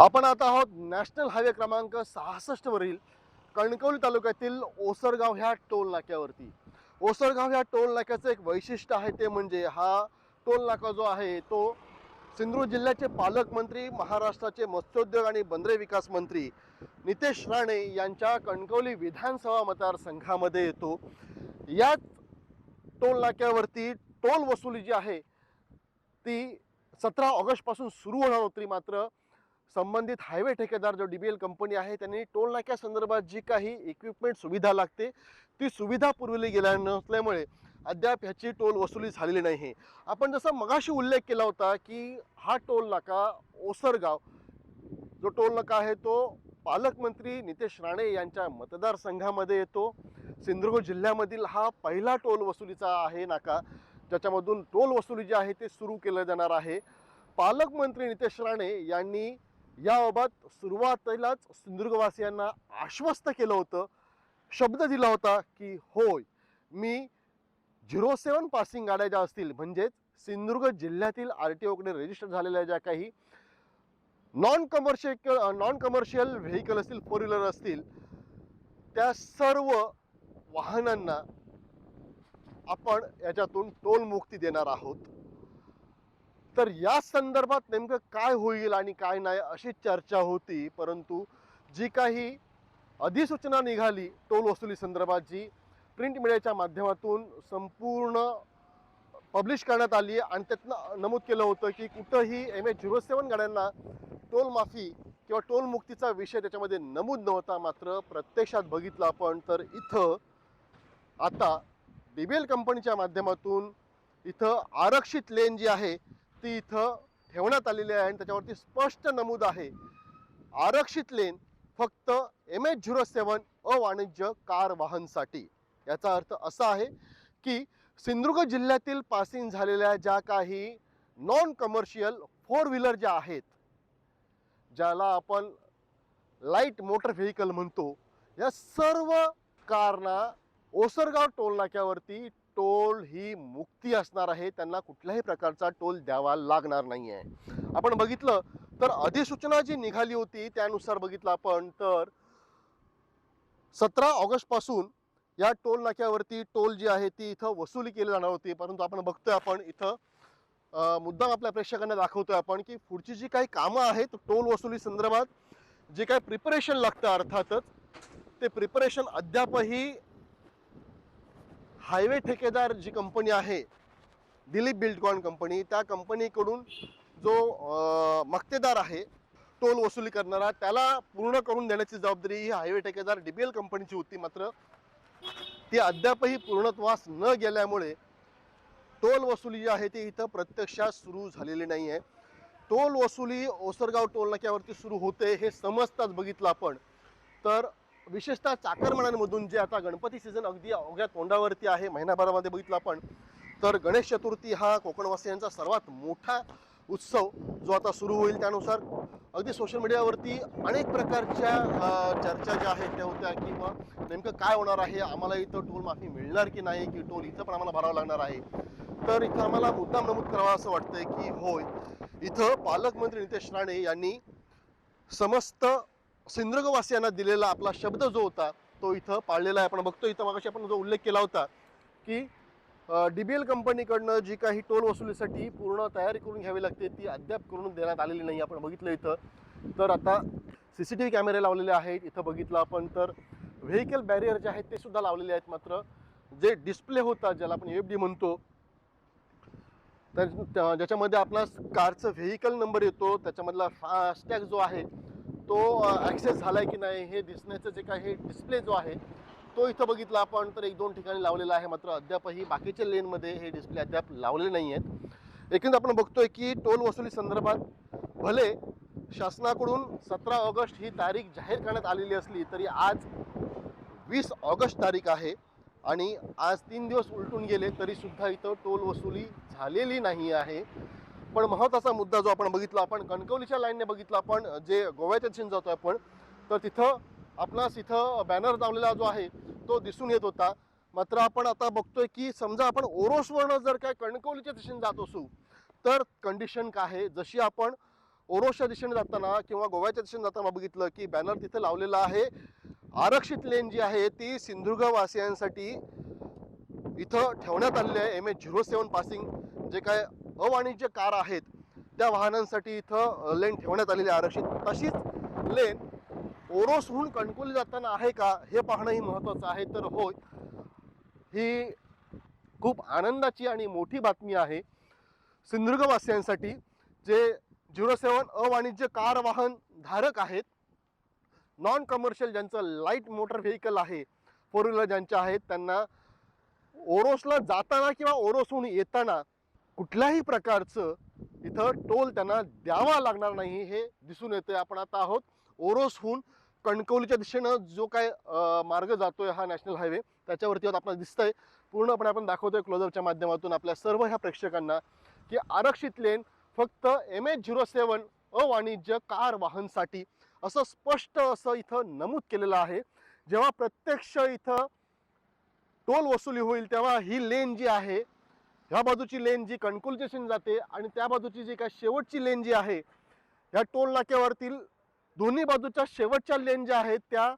आपण आता आहोत नॅशनल हायवे क्रमांक 66 वरील कणकवली तालुक्यातील ओसरगाव ह्या टोल नाक्यावरती। ओसरगाव ह्या टोल नाक्याचं एक वैशिष्ट्य आहे ते म्हणजे हा टोल नाका जो आहे तो सिंधुदुर्ग जिल्ह्याचे पालकमंत्री, महाराष्ट्राचे मत्स्योद्योग आणि बंदरे विकास मंत्री नितेश राणे यांच्या कणकवली विधानसभा मतदारसंघामध्ये येतो। याच टोल नाक्यावरती टोल वसुली जी आहे ती 17 ऑगस्ट पासून सुरू होणार होती, मात्र संबंधित हायवे ठेकेदार जो डीबीएल कंपनी आहे त्यांनी टोल नाक्या संदर्भात जी काही इक्विपमेंट सुविधा लागते ती सुविधा पुरवली गेल्या नसल्यामुळे अद्याप ह्याची टोल वसुली झालेली नाही। आपण जसा मगाशी उल्लेख केला होता की हा टोल नाका ओसरगाव जो टोल नाका आहे तो पालकमंत्री नितेश राणे यांच्या मतदारसंघामध्ये येतो। सिंधुदुर्ग जिल्ह्यामधील हा पहिला टोल वसुलीचा आहे नाका ज्याच्यामधून टोल वसुली जी आहे ते सुरू केलं जाणार आहे। पालकमंत्री नितेश राणे यांनी याबाबत सुरुवातीलाच सिंधुदुर्गवासियांना आश्वस्त केलं होतं, शब्द दिला होता की होय मी 07 पासिंग गाड्या ज्या असतील म्हणजेच सिंधुदुर्ग जिल्ह्यातील आरटीओकडे रजिस्टर झालेल्या ज्या काही नॉन कमर्शियल व्हेकल असतील, 4 व्हीलर असतील, त्या सर्व वाहनांना आपण याच्यातून टोल मुक्ती देणार आहोत। तर या संदर्भात नेमकं काय होईल आणि काय नाही अशी चर्चा होती, परंतु जी काही अधिसूचना निघाली टोल वसुली संदर्भात जी प्रिंट मीडियाच्या माध्यमातून संपूर्ण पब्लिश करण्यात आली आणि त्यातनं नमूद केलं होतं की कुठंही MH07 गाड्यांना टोल माफी किंवा टोल मुक्तीचा विषय त्याच्यामध्ये नमूद नव्हता। मात्र प्रत्यक्षात बघितलं आपण तर इथं आता डीबीएल कंपनीच्या माध्यमातून इथं आरक्षित लेन जी आहे ती इथं ठेवण्यात आलेली आहे आणि त्याच्यावरती स्पष्ट नमूद आहे आरक्षित लेन फक्त MH07 अवाणिज्य कार वाहनसाठी। याचा अर्थ असा आहे की सिंधुदुर्ग जिल्ह्यातील पासिंग झालेल्या ज्या काही नॉन कमर्शियल 4 व्हीलर ज्या आहेत, ज्याला आपण लाईट मोटर व्हेकल म्हणतो, या सर्व कारना ओसरगाव टोल नाक्यावरती टोल ही मुक्ती असणार आहे, त्यांना कुठल्याही प्रकारचा टोल द्यावा लागणार नाही आहे। आपण बघितलं तर अधिसूचना जी निघाली होती त्यानुसार बघितलं आपण तर 17 ऑगस्ट पासून या टोल नाक्यावरती टोल जी आहे ती इथं वसुली केली जाणार होती, परंतु आपण बघतोय आपण इथं मुद्दाम आपल्या प्रेक्षकांना दाखवतोय आपण की पुढची जी काही कामं आहेत टोल वसुली संदर्भात जे काही प्रिपरेशन लागतं अर्थातच ते प्रिपरेशन अद्यापही हायवे ठेकेदार जी कंपनी आहे दिलीप बिल्डकॉन कंपनी, त्या कंपनीकडून जो मक्तेदार आहे टोल वसुली करणारा त्याला पूर्ण करून देण्याची जबाबदारी ही हायवे ठेकेदार डीबीएल कंपनीची होती, मात्र ती अद्यापही पूर्णत्वास न गेल्यामुळे टोल वसुली जी आहे ती इथं प्रत्यक्षात सुरू झालेली नाही आहे। टोल वसुली ओसरगाव टोल नाक्यावरती सुरू होते हे समजताच बघितलं आपण तर विशेषतः चाकरमान्यांमधून जे आता गणपती सीझन अगदी अवघ्या तोंडावरती आहे, महिनाभरामध्ये बघितलं आपण तर गणेश चतुर्थी हा कोकणवासियांचा सर्वात मोठा उत्सव जो आता सुरू होईल, त्यानुसार अगदी सोशल मीडियावरती अनेक प्रकारच्या चर्चा ज्या आहेत त्या होत्या की मग नेमकं काय होणार आहे, आम्हाला इथं टोल माफी मिळणार की नाही, की टोल इथं पण आम्हाला भरावं लागणार आहे। तर इथं आम्हाला मुद्दाम नमूद करावा असं वाटतंय की होय इथं पालकमंत्री नितेश राणे यांनी समस्त सिंधुदुर्गवासियांना दिलेला आपला शब्द जो होता तो इथं पाळलेला आहे। आपण बघतो इथं मागाशी आपण जो उल्लेख केला होता की डीबीएल कंपनीकडनं जी काही टोल वसुलीसाठी पूर्ण तयारी करून घ्यावी लागते ती अद्याप करून देण्यात आलेली नाही। आपण बघितलं इथं तर आता CCTV कॅमेरे लावलेले आहेत, इथं बघितलं आपण तर व्हेकल बॅरियर जे आहेत ते सुद्धा लावलेले आहेत, मात्र जे डिस्प्ले होता ज्याला आपण AFD म्हणतो तर ज्याच्यामध्ये आपला कारचं व्हेकल नंबर येतो त्याच्यामधला फास्टॅग जो आहे तो ॲक्सेस झालाय की नाही हे दिसण्याचं जे काही डिस्प्ले जो आहे तो इथं बघितला आपण तर 1-2 ठिकाणी लावलेला आहे, मात्र अद्यापही बाकीच्या लेनमध्ये हे डिस्प्ले अद्याप लावलेले नाही आहेत। एकंदर आपण बघतोय की टोल वसुली संदर्भात भले शासनाकडून 17 ऑगस्ट ही तारीख जाहीर करण्यात आलेली असली तरी आज 20 ऑगस्ट तारीख आहे आणि आज 3 दिवस उलटून गेले तरी सुद्धा इथं टोल वसुली झालेली नाही आहे। पण महत्त्वाचा मुद्दा जो आपण बघितला आपण कणकवलीच्या लाईनने बघितला आपण जे गोव्याच्या दिशेने जातोय आपण तर तिथं आपणास इथं बॅनर लावलेला जो आहे तो दिसून येत होता, मात्र आपण आता बघतोय की समजा आपण ओरोसवरनं जर काय कणकवलीच्या दिशेने जात असू तर कंडिशन काय आहे, जशी आपण ओरोसच्या दिशेने जाताना किंवा गोव्याच्या दिशेने जाताना बघितलं की बॅनर तिथे लावलेला आहे, आरक्षित लेन जी आहे ती सिंधुदुर्ग वासियांसाठी इथं ठेवण्यात आलेली आहे. MH07 पासिंग जे काय अवाणिज्य कार आहेत त्या वाहनांसाठी इथं लेन ठेवण्यात आलेली आहे आरक्षित. तशीच लेन ओरोसहून कणकवली जाताना आहे का हे पाहणंही महत्त्वाचं आहे. तर होय, ही खूप आनंदाची आणि मोठी बातमी आहे सिंधुदुर्गवासियांसाठी जे 07 अवाणिज्य कार वाहन धारक आहेत, नॉन कमर्शियल ज्यांचं लाईट मोटर व्हेकल आहे, 4 व्हीलर ज्यांच्या आहेत, त्यांना ओरोसला जाताना किंवा ओरोसहून येताना कुठल्याही प्रकारचं इथं टोल त्यांना द्यावा लागणार नाही हे दिसून येते. आपण आता आहोत ओरोसहून कणकवलीच्या दिशेनं जो काय मार्ग जातोय हा नॅशनल हायवे, त्याच्यावरती आपल्याला दिसतंय. पूर्णपणे आपण दाखवतोय क्लोजअपच्या माध्यमातून आपल्या सर्व ह्या प्रेक्षकांना की आरक्षित लेन फक्त MH07 अवाणिज्य कार वाहनसाठी असं स्पष्ट असं इथं नमूद केलेलं आहे. जेव्हा प्रत्यक्ष इथं टोल वसुली होईल तेव्हा ही लेन जी आहे, ह्या बाजूची लेन जी कणकवलीच्या दिशेने जाते आणि त्या बाजूची जी काय शेवटची लेन जी आहे, ह्या टोल नाक्यावरतील दोन्ही बाजूच्या शेवटच्या लेन ज्या आहेत त्या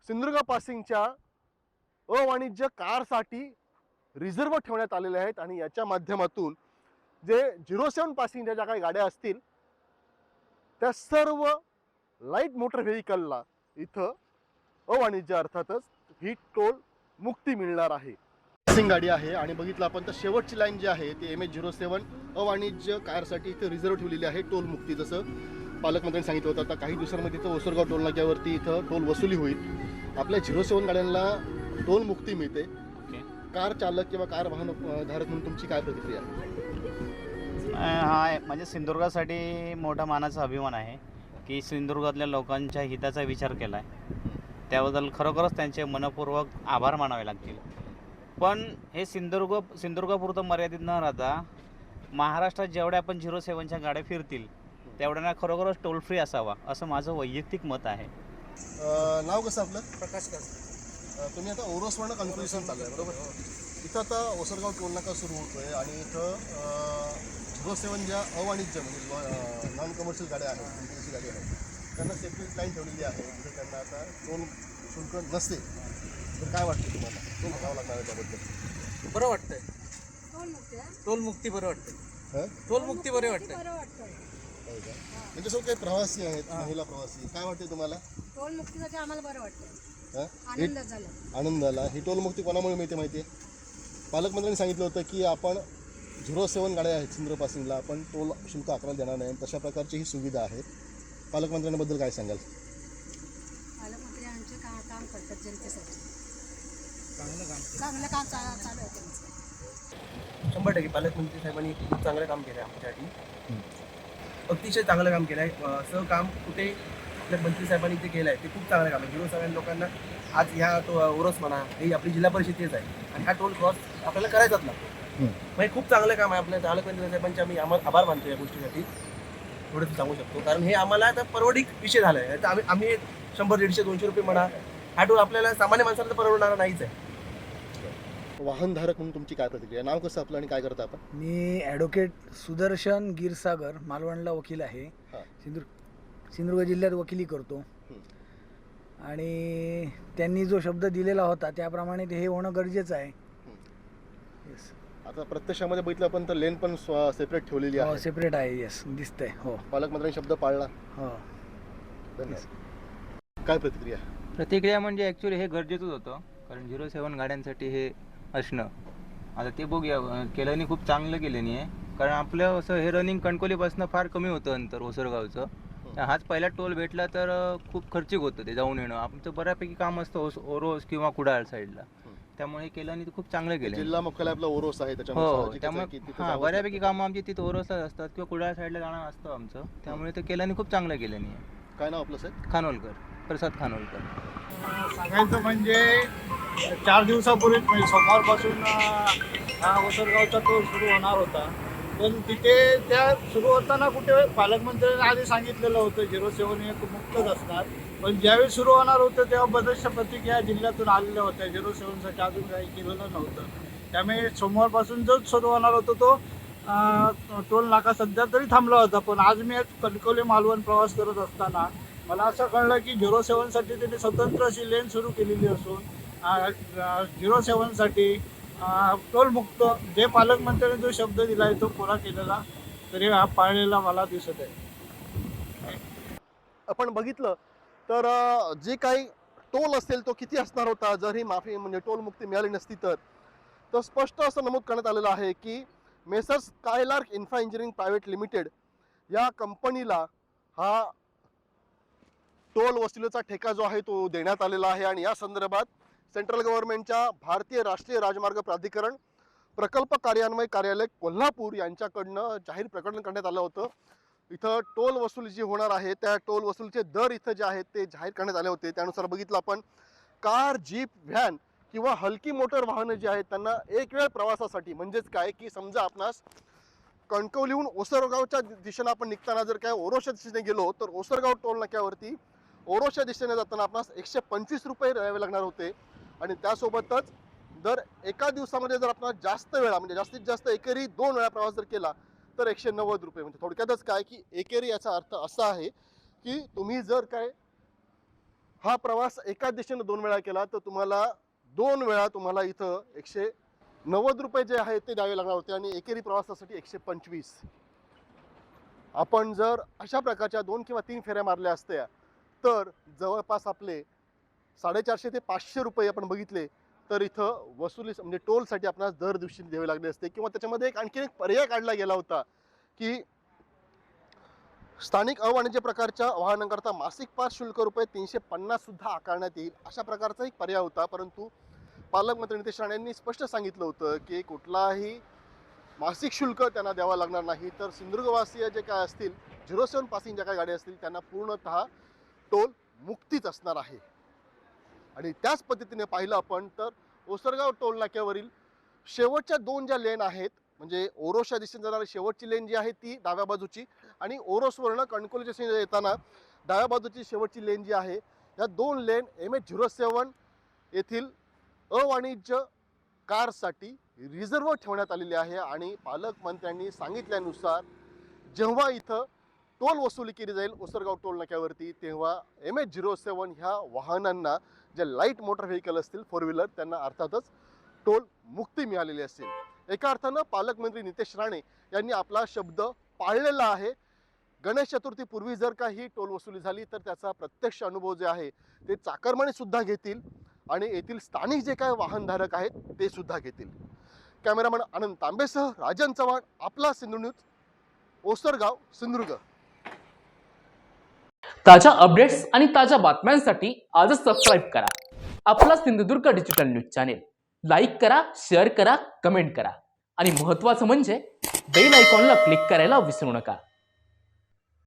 सिंधुदुर्ग पासिंगच्या अवाणिज्य कारसाठी रिझर्व ठेवण्यात आलेल्या आहेत. आणि याच्या माध्यमातून जे 07 पासिंगच्या ज्या काही गाड्या असतील त्या सर्व लाईट मोटर व्हेकलला इथं अवाणिज्य अर्थातच ही टोल मुक्ती मिळणार आहे. पासिंग गाडी आहे आणि बघितलं आपण तर शेवटची लाईन जी आहे ती MH07 अवाणिज्य कारसाठी इथं रिझर्व ठेवलेली आहे टोल मुक्ती. जसं पालकमंत्र्यांनी सांगितलं होतं आता काही दिवसांमध्ये इथं ओसरगाव टोल नाक्यावरती इथं टोल वसुली होईल. आपल्या 07 गाड्यांना टोल मुक्ती मिळते. कार चालक किंवा कार वाहन धारक म्हणून तुमची काय प्रतिक्रिया? हा म्हणजे सिंधुदुर्गासाठी मोठा मानाचा अभिमान आहे की सिंधुदुर्गातल्या लोकांच्या हिताचा विचार केला आहे. त्याबद्दल खरोखरच त्यांचे मनपूर्वक आभार मानावे लागतील. पण हे सिंधुदुर्गापुरतं मर्यादित न राहता महाराष्ट्रात जेवढ्या आपण 07च्या गाड्या फिरतील तेवढ्यांना खरोखरच टोल फ्री असावा असं माझं वैयक्तिक मत आहे. नाव कसं आपलं? प्रकाश कर. तुम्ही आता ओरोसवरनं कन्क्लुजन चालू आहे बरोबर? इथं आता ओसरगाव टोल नाका सुरू होतोय आणि इथं 07 ज्या अवाणिज्य म्हणजे नॉन कमर्शियल गाड्या आहेत, कंपनीची गाडी आहेत, त्यांना सेपरेट लाईन ठेवलेली आहे. तिथे त्यांना आता टोल शुल्क नसते. तर काय वाटतं तुम्हाला? टोल भरावं लागणार आहे त्याबद्दल? बरं वाटतंय. टोल मुक्ती बरं वाटतंय. टोल मुक्ती बरे वाटतंय. त्यांच्यासोबत काही प्रवासी आहेत, महिला प्रवासी, काय वाटते तुम्हाला? टोल मुक्तीसाठी आम्हाला बरं वाटतं. आनंद झाला. ही टोल मुक्ती कोणामुळे मिळते माहिती आहे? पालकमंत्र्यांनी सांगितलं होतं की आपण 07 गाड्या आहेत सिंधुदुर्ग पासिंगला आपण टोल शुल्क आकारण्यात देणार नाही. तशा प्रकारची ही सुविधा आहे. पालकमंत्र्यांबद्दल काय सांगाल? पालकमंत्री आमचे काम करतात जनतेसाठी. चांगलं काम चालू आहे त्यांचं. 100% पालकमंत्री साहेबांनी खूप चांगलं काम केलं आहे आमच्यासाठी. अतिशय चांगलं काम केलं आहे. असं काम कुठे आपल्या मंत्री साहेबांनी जे केलं आहे ते खूप चांगलं काम आहे. 07 लोकांना आज ह्या ओरोस म्हणा ही आपली जिल्हा परिषद तेच आहे आणि हा टोल क्रॉस आपल्याला करायचाच लागतो. म्हणजे खूप चांगलं काम आहे. आपल्या पालकमंत्री साहेबांचे आम्ही आभार मानतो या गोष्टीसाठी. थोडंसं सांगू शकतो कारण हे आम्हाला आता परवडीक विषय झाला आहे. तर आम्ही 100, 150, 200 रुपये म्हणा हा टोल आपल्याला सामान्य माणसाला तर परवडणारा नाहीच आहे. वाहनधारक म्हणून तुमची काय प्रतिक्रिया? नाव कसं आपलं आणि काय करता आपण? मी ॲडव्होकेट सुदर्शन गिरसागर, मालवणला वकील आहे. सिंधुदुर्ग जिल्ह्यात वकिली करतो आणि त्यांनी जो शब्द दिलेला होता त्याप्रमाणे हे होणं गरजेचं आहे. येस. आता प्रत्यक्षामध्ये बघितलं आपण तर लेन पण सेपरेट ठेवलेली आहे. सेपरेट आहे. येस, दिसतंय. हो, पालकमंत्र्यांनी शब्द पाळला. हो. काय प्रतिक्रिया? प्रतिक्रिया म्हणजे ॲक्च्युली हे गरजेचंच होतं कारण 07 गाड्यांसाठी हे असणं. आता ते बघूया, केल्याने खूप चांगलं केल्याने आहे कारण आपलं असं हे रनिंग कणकवलीपासून फार कमी होतं अंतर ओसरगावचं. हाच पहिला टोल भेटला तर खूप खर्चिक होतं ते जाऊन येणं. आमचं बऱ्यापैकी काम असतं ओरोस किंवा कुडाळ साईडला. त्यामुळे केल्याने खूप चांगलं केलं. जिल्हा मुख्यालय आपला ओरोस आहे हो, त्याच्यामुळे हां बऱ्यापैकी कामं आमची तिथं ओरोसलाच असतात किंवा कुडाळ साईडला जाणं असतं आमचं. त्यामुळे ते केल्याने खूप चांगलं केल्याने आहे. काय नाव आपलं साहेब? खानोलकर, प्रसाद खानोलकर. सांगायचं म्हणजे 4 दिवसापूर्वी म्हणजे सोमवारपासून हा ओसरगावचा टोल सुरू होणार होता. पण तिथे त्या सुरू होताना कुठे पालकमंत्र्यांनी आधी सांगितलेलं होतं 07 हे मुक्तच असणार. पण ज्यावेळी सुरू होणार होतं तेव्हा बऱ्याचशा प्रतिक्रिया जिल्ह्यातून आलेल्या होत्या. 07साठी अजून काही केलेलं नव्हतं. त्यामुळे सोमवारपासून जो सुरू होणार होता तो टोल नाका सध्या तरी थांबला होता, पण आज मी कणकवली मालवण प्रवास करत असताना मला असं कळलं की 07साठी त्यांनी स्वतंत्र अशी लेन सुरू केलेली असून 07साठी टोलमुक्त जे पालकमंत्र्यांनी जो शब्द दिला आहे तो पुरा केलेला तरी हा पाळलेला मला दिसत आहे. आपण बघितलं तर जे काही टोल असेल तो किती असणार होता जर ही माफी म्हणजे टोल मुक्ती मिळाली नसती तर स्पष्ट असं नमूद करण्यात आलेलं आहे की messrs Skylark infra engineering private limited या कंपनीला हा टोल वसुलीचा ठेका जो आहे तो देण्यात आलेला आहे आणि या संदर्भात सेंट्रल गव्हर्नमेंटच्या भारतीय राष्ट्रीय राजमार्ग प्राधिकरण प्रकल्प कार्यान्वय कार्यालय कोल्हापूर यांच्याकडनं जाहीर प्रकरण करण्यात आलं होतं. इथं टोल वसूल जी होणार आहे त्या टोल वसूलचे दर इथं जे आहेत ते जाहीर करण्यात आले होते. त्यानुसार बघितलं आपण कार, जीप, व्हॅन किंवा हलकी मोटर वाहनं जी आहेत त्यांना एक वेळ प्रवासासाठी म्हणजेच काय की समजा आपणास कणकवलीहून ओसरगावच्या दिशेनं आपण निघताना जर काय ओरोशा दिशेने गेलो तर ओसरगाव टोल नाक्यावरती ओरोशा दिशेने जाताना आपणास 125 रुपये द्यावे लागणार होते आणि त्यासोबतच दर एका दिवसामध्ये जर आपण जास्त वेळा म्हणजे जास्तीत जास्त एकेरी 2 वेळा प्रवास जर केला तर 190 रुपये. म्हणजे थोडक्यातच काय की एकेरी याचा अर्थ असा आहे की तुम्ही जर काय हा प्रवास एका दिशेने 2 वेळा केला तर तुम्हाला 2 वेळा तुम्हाला इथं 190 रुपये जे आहेत ते द्यावे लागणार होते आणि एकेरी प्रवासासाठी 125. आपण जर अशा प्रकारच्या 2 किंवा 3 फेऱ्या मारल्या असत्या तर जवळपास आपले 450 ते 500 रुपये आपण बघितले तर इथं वसुली म्हणजे टोलसाठी आपल्याला दर दिवशी द्यावे लागले असते. किंवा त्याच्यामध्ये आणखी एक पर्याय काढला गेला होता की स्थानिक अवाणिज्य प्रकारच्या वाहनांकरता मासिक पास शुल्क रुपये 350 सुद्धा आकारण्यात येईल अशा प्रकारचा एक पर्याय होता. परंतु पालकमंत्री नितेश राणे यांनी स्पष्ट सांगितलं होतं की कुठलाही मासिक शुल्क त्यांना द्यावा लागणार नाही. तर सिंधुदुर्गवासीय जे काय असतील 07 पासिंग ज्या काही गाड्या असतील त्यांना पूर्णतः टोल मुक्तीच असणार आहे. आणि त्याच पद्धतीने पाहिलं आपण तर ओसरगाव टोल नाक्यावरील शेवटच्या 2 ज्या लेन आहेत म्हणजे ओरोशा दिशेने जाणारी शेवटची लेन जी आहे ती डाव्या बाजूची आणि ओरोसवरनं कणकवली दिशेने येताना डाव्या बाजूची शेवटची लेन जी आहे या 2 लेन MH07 येथील अवाणिज्य कारसाठी रिझर्व ठेवण्यात आलेली आहे. आणि पालकमंत्र्यांनी सांगितल्यानुसार जेव्हा इथं टोल वसुली केली जाईल ओसरगाव टोल नाक्यावरती तेव्हा MH07 ह्या वाहनांना जे लाईट मोटर व्हेकल असतील 4 व्हीलर त्यांना अर्थातच टोल मुक्ती मिळालेली असेल. एका अर्थानं पालकमंत्री नितेश राणे यांनी आपला शब्द पाळलेला आहे. गणेश चतुर्थीपूर्वी जर काही टोल वसुली झाली तर त्याचा प्रत्यक्ष अनुभव जे आहे ते चाकरमानी सुद्धा घेतील आणि येथील स्थानिक जे काय वाहनधारक आहेत ते सुद्धा घेतील. कॅमेरामन आनंद तांबेसह राजन चव्हाण, आपला सिंधू न्यूज, ओसरगाव, सिंधुदुर्ग. ताज्या अपडेट्स आणि ताज्या बातम्यांसाठी आजच सबस्क्राईब करा आपला Sindhudurg digital news channel. Like करा, शेअर करा, कमेंट करा आणि महत्त्वाचं म्हणजे बेल आयकॉनला क्लिक करायला विसरू नका.